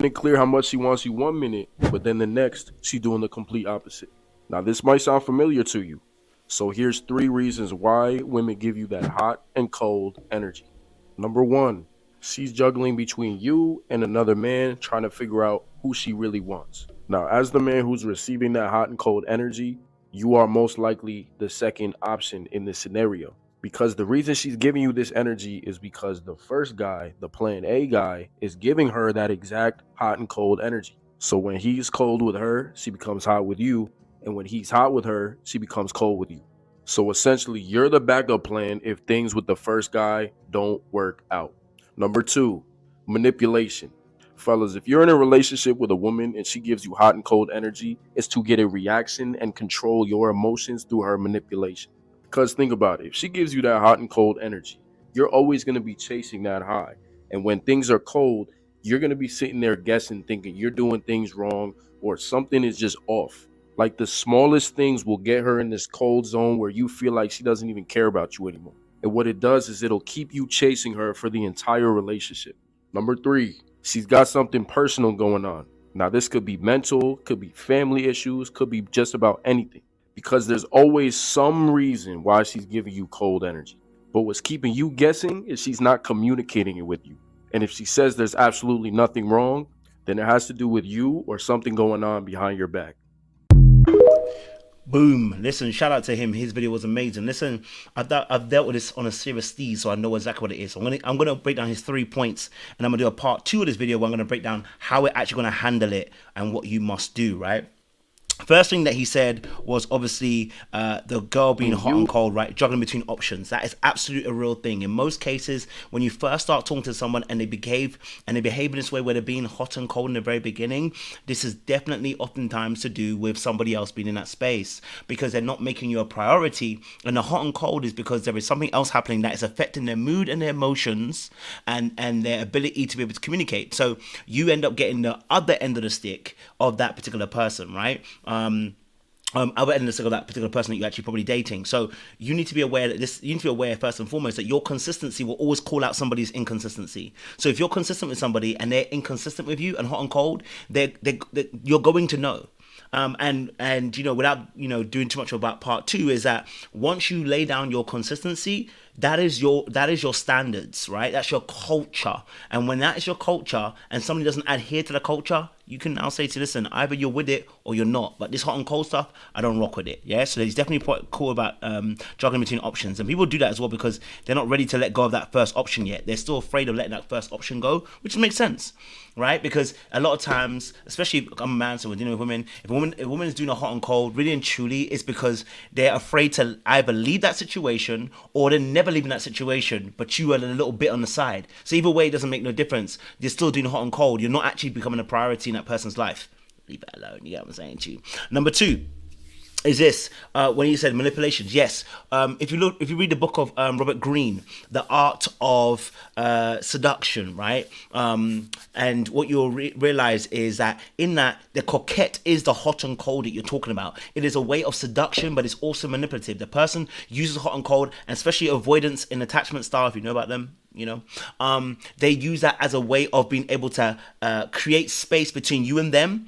it clear how much she wants you 1 minute, but then the next, she doing the complete opposite. Now, this might sound familiar to you. So here's 3 reasons why women give you that hot and cold energy. Number one, she's juggling between you and another man trying to figure out who she really wants. Now, as the man who's receiving that hot and cold energy, you are most likely the second option in this scenario. Because the reason she's giving you this energy is because the first guy, the plan A guy, is giving her that exact hot and cold energy. So when he's cold with her, she becomes hot with you. And when he's hot with her, she becomes cold with you. So essentially, you're the backup plan if things with the first guy don't work out. Number two, manipulation. Fellas, if you're in a relationship with a woman and she gives you hot and cold energy, it's to get a reaction and control your emotions through her manipulation. Because think about it, if she gives you that hot and cold energy, you're always going to be chasing that high. And when things are cold, you're going to be sitting there guessing, thinking you're doing things wrong or something is just off. Like the smallest things will get her in this cold zone where you feel like she doesn't even care about you anymore. And what it does is it'll keep you chasing her for the entire relationship. Number three, she's got something personal going on. Now, this could be mental, could be family issues, could be just about anything. Because there's always some reason why she's giving you cold energy. But what's keeping you guessing is she's not communicating it with you. And if she says there's absolutely nothing wrong, then it has to do with you or something going on behind your back. Boom. Listen, shout out to him. His video was amazing. Listen, I've dealt with this on a serious steez, so I know exactly what it is. So I'm gonna break down his 3 points, and I'm gonna do a part 2 of this video where I'm gonna break down how we're actually gonna handle it and what you must do, right? First thing that he said was obviously the girl being hot and cold, right? Juggling between options. That is absolutely a real thing. In most cases, when you first start talking to someone and they behave in this way where they're being hot and cold in the very beginning, this is definitely oftentimes to do with somebody else being in that space because they're not making you a priority. And the hot and cold is because there is something else happening that is affecting their mood and their emotions and their ability to be able to communicate. So you end up getting the other end of the stick of that particular person, right? Other end of that particular person that you're actually probably dating. So you need to be aware that you need to be aware first and foremost that your consistency will always call out somebody's inconsistency. So if you're consistent with somebody and they're inconsistent with you and hot and cold, you're going to know. And you know, without doing too much about part 2, is that once you lay down your consistency, that is your standards, right? That's your culture. And when that is your culture and somebody doesn't adhere to the culture, you can now say to listen, either you're with it or you're not. But this hot and cold stuff, I don't rock with it. Yeah, so he's definitely quite cool about juggling between options. And people do that as well because they're not ready to let go of that first option yet. They're still afraid of letting that first option go, which makes sense, right? Because a lot of times, especially if I'm a man, so we're dealing with women, if a woman is doing a hot and cold, really and truly, it's because they're afraid to either leave that situation or they're never leaving that situation, but you are a little bit on the side. So either way, it doesn't make no difference. You're still doing hot and cold. You're not actually becoming a priority in that person's life. Leave it alone. You get what I'm saying to you. Number 2 is this, when he said manipulations. Yes, if you read the book of Robert Greene, The Art of Seduction, right? And what you'll realize is that in that, the coquette is the hot and cold that you're talking about. It is a way of seduction, but it's also manipulative. The person uses hot and cold, and especially avoidance in attachment style, if you know about them. They use that as a way of being able to create space between you and them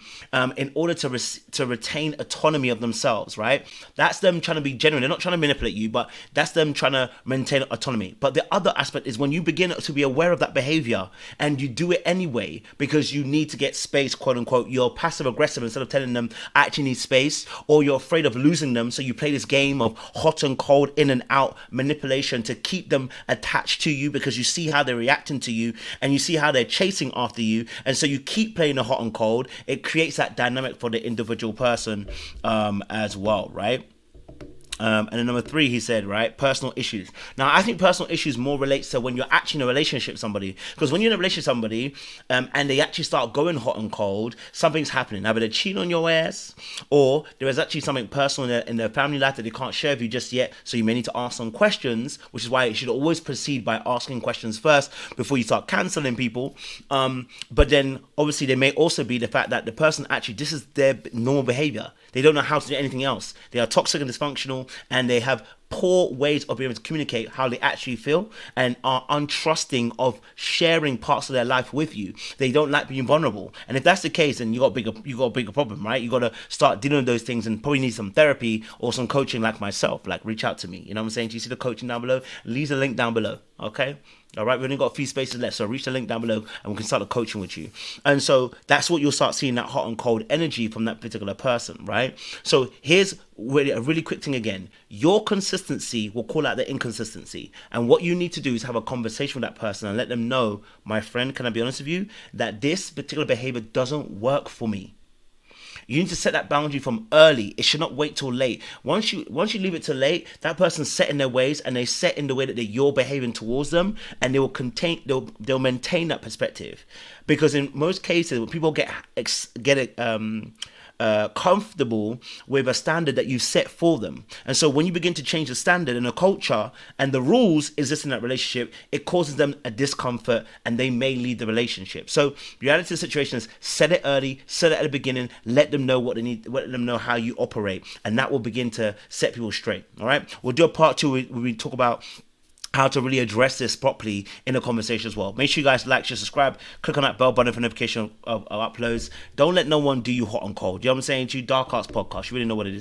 in order to retain autonomy of themselves, right? That's them trying to be genuine. They're not trying to manipulate you, but that's them trying to maintain autonomy. But the other aspect is when you begin to be aware of that behavior and you do it anyway because you need to get space, quote unquote, you're passive aggressive instead of telling them I actually need space, or you're afraid of losing them, so you play this game of hot and cold, in and out manipulation to keep them attached to you because you see how they're reacting to you and you see how they're chasing after you, and so you keep playing the hot and cold. It creates that dynamic for the individual person as well, right? And then number 3, he said, right, personal issues. Now, I think personal issues more relates to when you're actually in a relationship with somebody. Because when you're in a relationship with somebody and they actually start going hot and cold, something's happening. Either they're cheating on your ass, or there is actually something personal in their family life that they can't share with you just yet. So you may need to ask some questions, which is why it should always proceed by asking questions first before you start canceling people. But then, obviously, there may also be the fact that the person actually, this is their normal behavior. They don't know how to do anything else. They are toxic and dysfunctional, and they have poor ways of being able to communicate how they actually feel and are untrusting of sharing parts of their life with you. They don't like being vulnerable. And if that's the case, then you got a bigger problem, right? You got to start dealing with those things and probably need some therapy or some coaching like myself. Like, reach out to me. You know what I'm saying? Do you see the coaching down below? Leave the link down below. Okay. All right, we've only got a few spaces left, so reach the link down below and we can start the coaching with you. And so that's what you'll start seeing, that hot and cold energy from that particular person, right? So here's a really quick thing again. Your consistency will call out the inconsistency. And what you need to do is have a conversation with that person and let them know, my friend, can I be honest with you, that this particular behavior doesn't work for me. You need to set that boundary from early. It should not wait till late. Once you leave it till late, that person's set in their ways and they set in the way that you're behaving towards them, and they'll maintain that perspective. Because in most cases, when people get comfortable with a standard that you set for them, and so when you begin to change the standard and the culture and the rules exist in that relationship, it causes them a discomfort and they may leave the relationship. So the reality of the situation is, set it early, set it at the beginning, let them know what they need, let them know how you operate, and that will begin to set people straight. All right, we'll do a part 2 where we talk about how to really address this properly in a conversation as well. Make sure you guys like, share, subscribe, click on that bell button for notification of uploads. Don't let no one do you hot and cold. You know what I'm saying? To Dark Arts Podcast, you really know what it is.